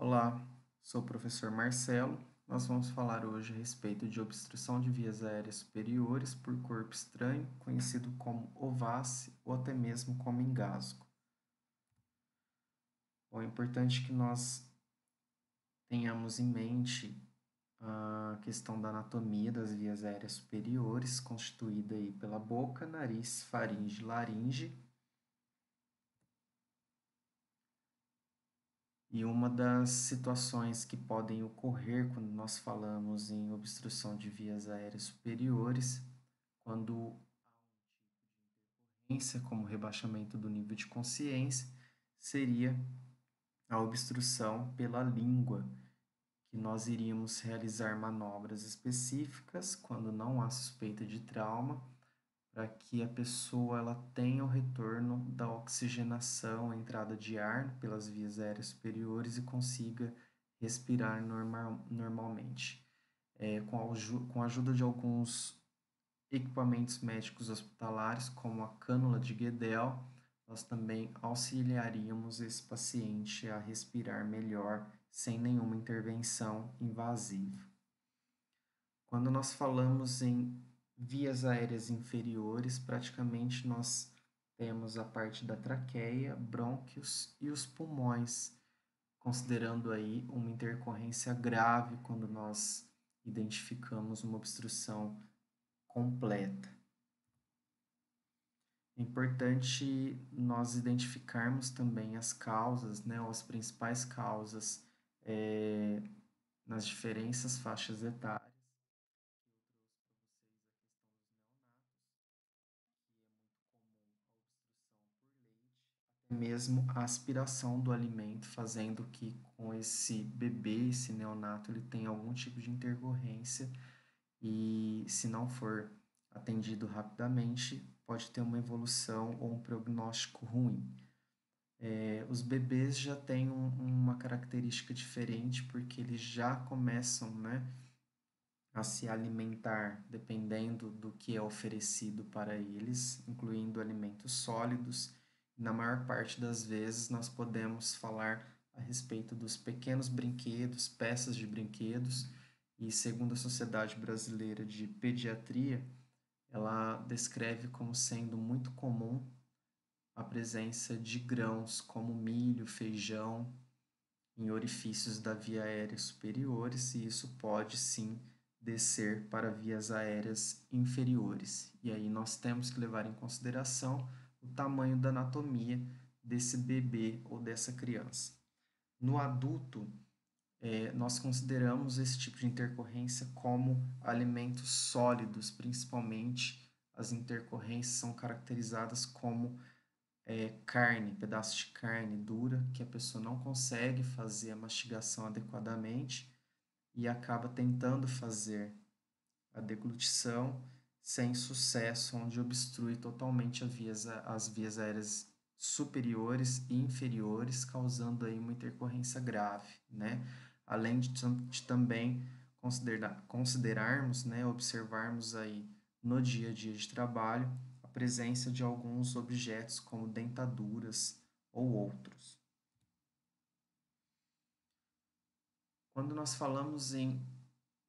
Olá, sou o professor Marcelo. Nós vamos falar hoje a respeito de obstrução de vias aéreas superiores por corpo estranho, conhecido como ováce ou até mesmo como engasgo. Bom, é importante que nós tenhamos em mente a questão da anatomia das vias aéreas superiores, constituída aí pela boca, nariz, faringe e laringe. E uma das situações que podem ocorrer quando nós falamos em obstrução de vias aéreas superiores, quando como rebaixamento do nível de consciência, seria a obstrução pela língua, que nós iríamos realizar manobras específicas quando não há suspeita de trauma, para que a pessoa ela tenha o retorno da oxigenação, a entrada de ar pelas vias aéreas superiores e consiga respirar normalmente. Com a ajuda de alguns equipamentos médicos hospitalares, como a cânula de Guedel, nós também auxiliaríamos esse paciente a respirar melhor sem nenhuma intervenção invasiva. Quando nós falamos em vias aéreas inferiores, praticamente nós temos a parte da traqueia, brônquios e os pulmões, considerando aí uma intercorrência grave quando nós identificamos uma obstrução completa. É importante nós identificarmos também as causas, né, ou as principais causas nas diferentes faixas etárias. Mesmo a aspiração do alimento, fazendo que com esse bebê, esse neonato, ele tenha algum tipo de intercorrência e, se não for atendido rapidamente, pode ter uma evolução ou um prognóstico ruim. Os bebês já têm uma característica diferente porque eles já começam, né, a se alimentar dependendo do que é oferecido para eles, incluindo alimentos sólidos. Na maior parte das vezes, nós podemos falar a respeito dos pequenos brinquedos, peças de brinquedos, e segundo a Sociedade Brasileira de Pediatria, ela descreve como sendo muito comum a presença de grãos como milho, feijão, em orifícios da via aérea superiores, e isso pode sim descer para vias aéreas inferiores. E aí nós temos que levar em consideração o tamanho da anatomia desse bebê ou dessa criança. No adulto, nós consideramos esse tipo de intercorrência como alimentos sólidos, principalmente as intercorrências são caracterizadas como carne, pedaço de carne dura, que a pessoa não consegue fazer a mastigação adequadamente e acaba tentando fazer a deglutição sem sucesso, onde obstrui totalmente as vias aéreas superiores e inferiores, causando aí uma intercorrência grave, né? Além de também considerarmos, né, observarmos aí no dia a dia de trabalho a presença de alguns objetos como dentaduras ou outros. Quando nós falamos em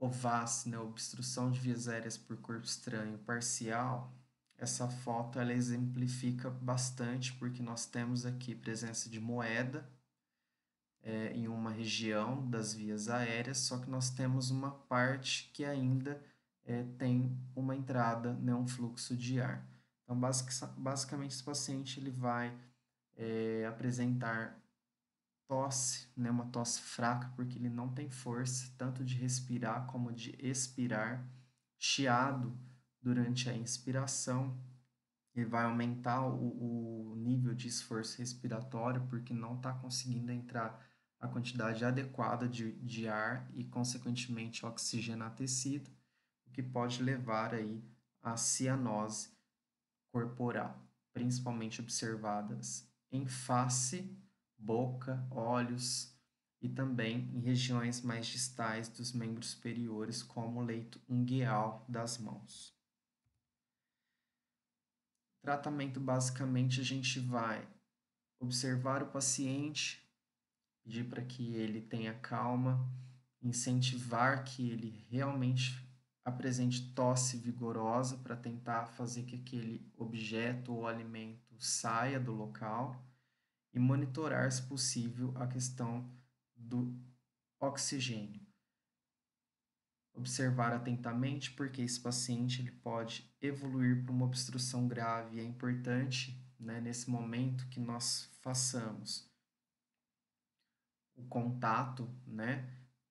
OVAS, né, obstrução de vias aéreas por corpo estranho parcial, essa foto ela exemplifica bastante porque nós temos aqui presença de moeda em uma região das vias aéreas, só que nós temos uma parte que ainda tem uma entrada, né, um fluxo de ar. Então, basicamente, esse paciente ele vai apresentar tosse, né, uma tosse fraca, porque ele não tem força tanto de respirar como de expirar, chiado durante a inspiração, ele vai aumentar o nível de esforço respiratório, porque não está conseguindo entrar a quantidade adequada de ar e, consequentemente, oxigenar tecido, o que pode levar aí à cianose corporal, principalmente observadas em face, boca, olhos e também em regiões mais distais dos membros superiores, como o leito ungueal das mãos. Tratamento, basicamente, a gente vai observar o paciente, pedir para que ele tenha calma, incentivar que ele realmente apresente tosse vigorosa para tentar fazer que aquele objeto ou alimento saia do local e monitorar, se possível, a questão do oxigênio. Observar atentamente porque esse paciente ele pode evoluir para uma obstrução grave. É importante, né, nesse momento que nós façamos o contato, né,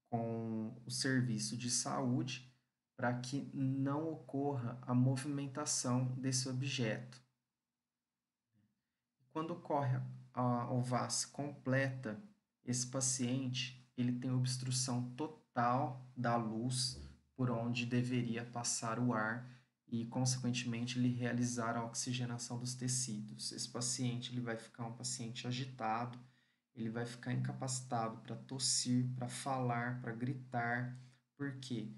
com o serviço de saúde para que não ocorra a movimentação desse objeto. Quando ocorre a OVAS completa, esse paciente ele tem obstrução total da luz por onde deveria passar o ar e, consequentemente, ele realizar a oxigenação dos tecidos. Esse paciente ele vai ficar um paciente agitado, ele vai ficar incapacitado para tossir, para falar, para gritar. Por quê?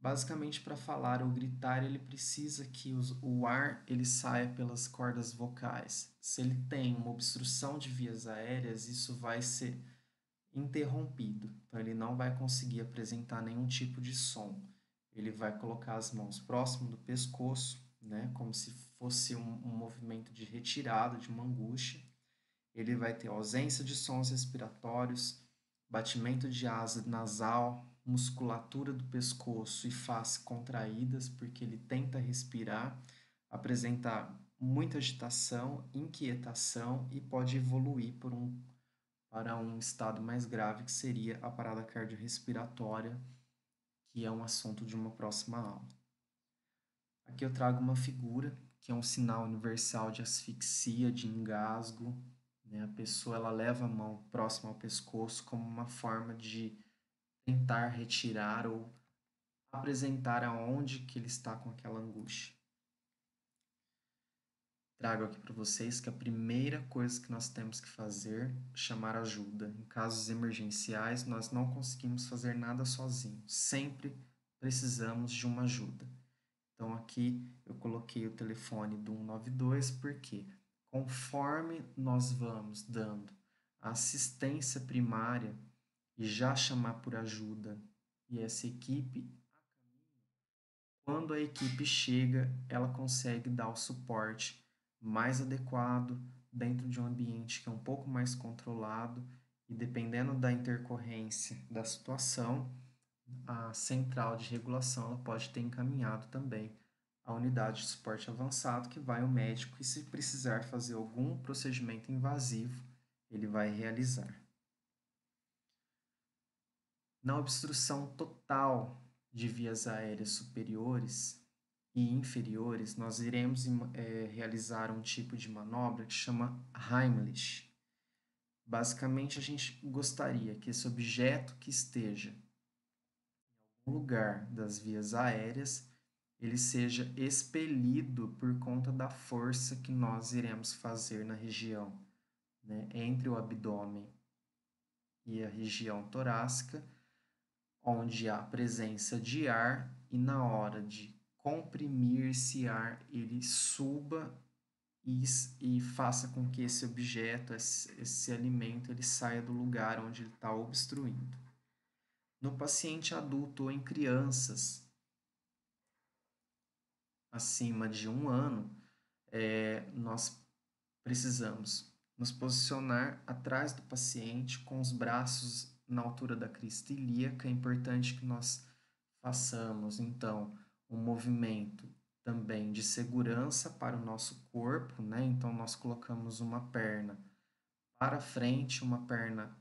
Basicamente, para falar ou gritar, ele precisa que o ar ele saia pelas cordas vocais. Se ele tem uma obstrução de vias aéreas, isso vai ser interrompido. Então, ele não vai conseguir apresentar nenhum tipo de som. Ele vai colocar as mãos próximo do pescoço, né, como se fosse um movimento de retirada, de uma angústia. Ele vai ter ausência de sons respiratórios, batimento de asa nasal, musculatura do pescoço e face contraídas, porque ele tenta respirar, apresentar muita agitação, inquietação e pode evoluir para um estado mais grave, que seria a parada cardiorrespiratória, que é um assunto de uma próxima aula. Aqui eu trago uma figura que é um sinal universal de asfixia, de engasgo, né? A pessoa ela leva a mão próxima ao pescoço como uma forma de tentar retirar ou apresentar aonde que ele está com aquela angústia. Trago aqui para vocês que a primeira coisa que nós temos que fazer é chamar ajuda. Em casos emergenciais, nós não conseguimos fazer nada sozinhos. Sempre precisamos de uma ajuda. Então aqui eu coloquei o telefone do 192 porque conforme nós vamos dando a assistência primária e já chamar por ajuda e essa equipe, quando a equipe chega, ela consegue dar o suporte mais adequado dentro de um ambiente que é um pouco mais controlado e dependendo da intercorrência da situação, a central de regulação ela pode ter encaminhado também a unidade de suporte avançado, que vai o médico e, se precisar fazer algum procedimento invasivo, ele vai realizar. Na obstrução total de vias aéreas superiores e inferiores, nós iremos realizar um tipo de manobra que chama Heimlich. Basicamente, a gente gostaria que esse objeto que esteja em algum lugar das vias aéreas ele seja expelido por conta da força que nós iremos fazer na região, né, entre o abdômen e a região torácica, onde há presença de ar e na hora de comprimir esse ar, ele suba e faça com que esse objeto, esse alimento, ele saia do lugar onde ele está obstruindo. No paciente adulto ou em crianças acima de 1 ano, nós precisamos nos posicionar atrás do paciente com os braços na altura da crista ilíaca. É importante que nós façamos, então, um movimento também de segurança para o nosso corpo, né? Então, nós colocamos uma perna para frente, uma perna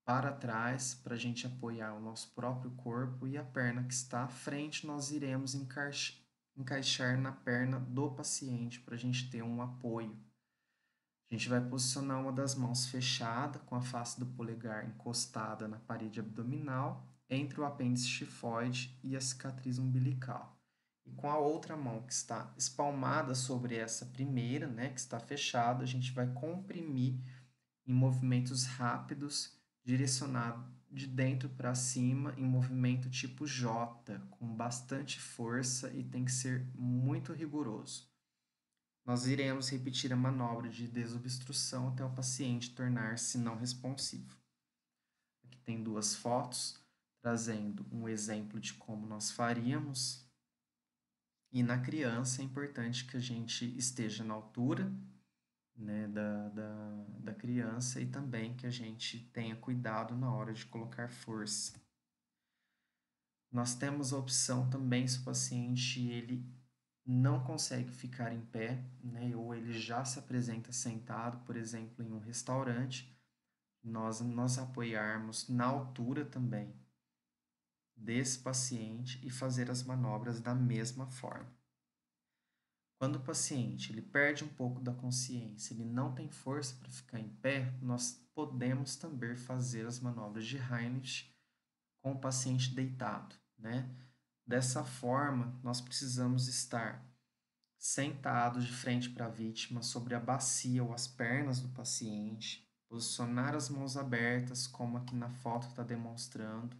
para trás, para a gente apoiar o nosso próprio corpo, e a perna que está à frente, nós iremos encaixar na perna do paciente para a gente ter um apoio. A gente vai posicionar uma das mãos fechada, com a face do polegar encostada na parede abdominal, entre o apêndice tifoide e a cicatriz umbilical. E com a outra mão que está espalmada sobre essa primeira, né, que está fechada, a gente vai comprimir em movimentos rápidos, direcionado de dentro para cima, em movimento tipo J, com bastante força e tem que ser muito rigoroso. Nós iremos repetir a manobra de desobstrução até o paciente tornar-se não responsivo. tem duas fotos trazendo um exemplo de como nós faríamos. E na criança é importante que a gente esteja na altura, né, da criança e também que a gente tenha cuidado na hora de colocar força. Nós temos a opção também se o paciente ele não consegue ficar em pé, né, ou ele já se apresenta sentado, por exemplo, em um restaurante, nós apoiarmos na altura também desse paciente e fazer as manobras da mesma forma. Quando o paciente ele perde um pouco da consciência, ele não tem força para ficar em pé, nós podemos também fazer as manobras de Heimlich com o paciente deitado, né? Dessa forma, nós precisamos estar sentados de frente para a vítima, sobre a bacia ou as pernas do paciente, posicionar as mãos abertas, como aqui na foto está demonstrando.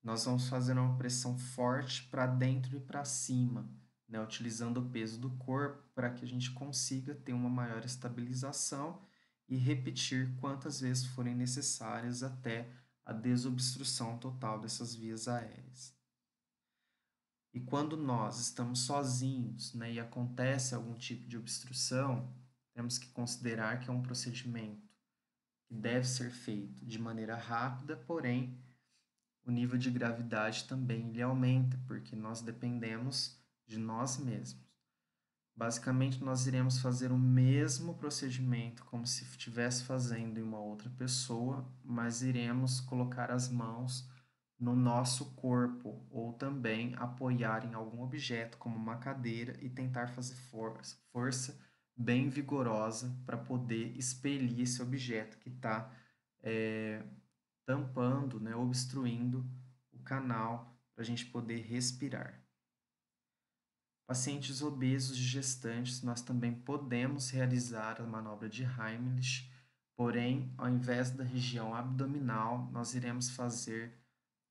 Nós vamos fazer uma pressão forte para dentro e para cima, né, utilizando o peso do corpo para que a gente consiga ter uma maior estabilização e repetir quantas vezes forem necessárias até a desobstrução total dessas vias aéreas. E quando nós estamos sozinhos, né, e acontece algum tipo de obstrução, temos que considerar que é um procedimento que deve ser feito de maneira rápida, porém o nível de gravidade também ele aumenta, porque nós dependemos de nós mesmos. Basicamente, nós iremos fazer o mesmo procedimento como se estivesse fazendo em uma outra pessoa, mas iremos colocar as mãos no nosso corpo ou também apoiar em algum objeto, como uma cadeira, e tentar fazer força bem vigorosa para poder expelir esse objeto que está tampando, né, obstruindo o canal para a gente poder respirar. Pacientes obesos e gestantes, nós também podemos realizar a manobra de Heimlich, porém, ao invés da região abdominal, nós iremos fazer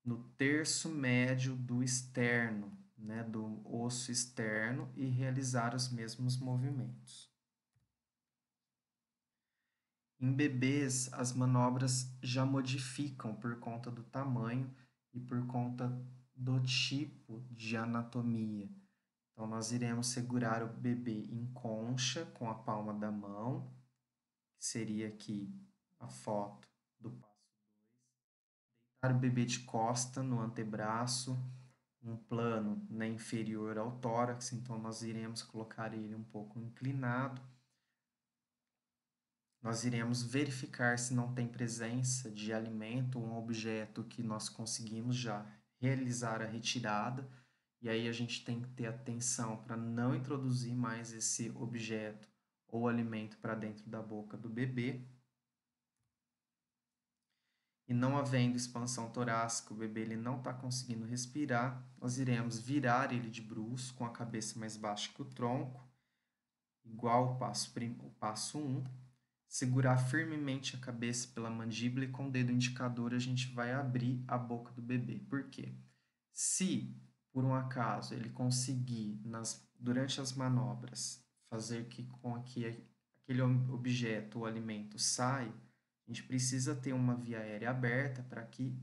no terço médio do externo, né, do osso externo, e realizar os mesmos movimentos. Em bebês, as manobras já modificam por conta do tamanho e por conta do tipo de anatomia. Então, nós iremos segurar o bebê em concha com a palma da mão, que seria aqui a foto do passo 2. Deitar o bebê de costa no antebraço, um plano, né, inferior ao tórax, então nós iremos colocar ele um pouco inclinado. Nós iremos verificar se não tem presença de alimento ou um objeto que nós conseguimos já realizar a retirada. E aí a gente tem que ter atenção para não introduzir mais esse objeto ou alimento para dentro da boca do bebê. E não havendo expansão torácica, o bebê ele não está conseguindo respirar, nós iremos virar ele de bruços com a cabeça mais baixa que o tronco, igual o passo 1. Segurar firmemente a cabeça pela mandíbula e com o dedo indicador a gente vai abrir a boca do bebê. Por quê? Se, por um acaso, ele conseguir, durante as manobras, fazer com que aquele objeto ou alimento saia, a gente precisa ter uma via aérea aberta para que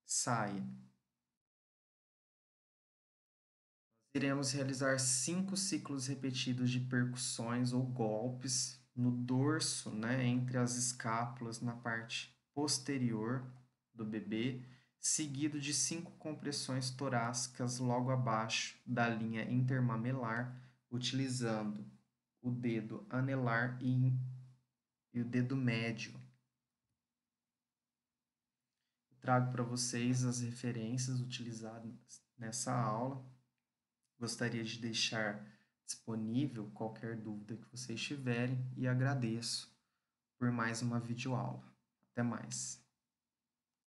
saia. Iremos realizar 5 ciclos repetidos de percussões ou golpes no dorso, né, entre as escápulas na parte posterior do bebê, seguido de 5 compressões torácicas logo abaixo da linha intermamelar, utilizando o dedo anelar e o dedo médio. Trago para vocês as referências utilizadas nessa aula. Gostaria de deixar disponível qualquer dúvida que vocês tiverem e agradeço por mais uma videoaula. Até mais!